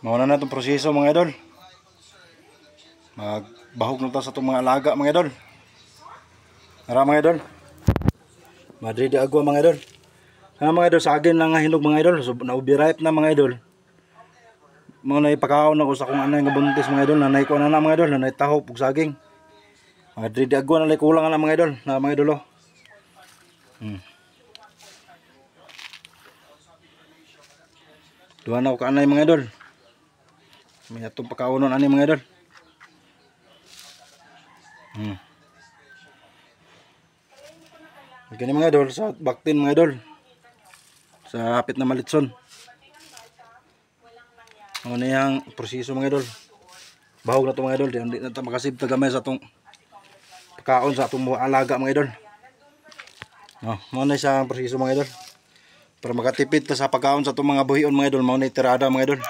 Mauna na itong proseso mga idol. Magbahog na ito sa itong mga alaga mga idol. Tara mga idol. Madri di agwa mga idol. Mga idol, sa agin lang nga hinog mga idol. So na-overripe na mga idol. Mga naipakaon ako sa kung ano yung buntis mga idol. Nanay ko na mga idol. Nanay tahop ug saging. Madri di agwa na kulang na mga idol. Na mga idol oh. Duha na ko kaanay mga idol. May atong pakaunon ani mga idol. Gani mga idol sa baktin mga idol. Sa hapit na Malitson. Ano yang proseso mga idol. Bahog na to mga idol. Di na ta makasib tagamay sa atong pagkaon sa atong alaga mga idol. Mao na sa proseso mga idol. Para makatipid ta sa pagkaon sa atong mga buhion mga idol. Mao na tirada mga idol.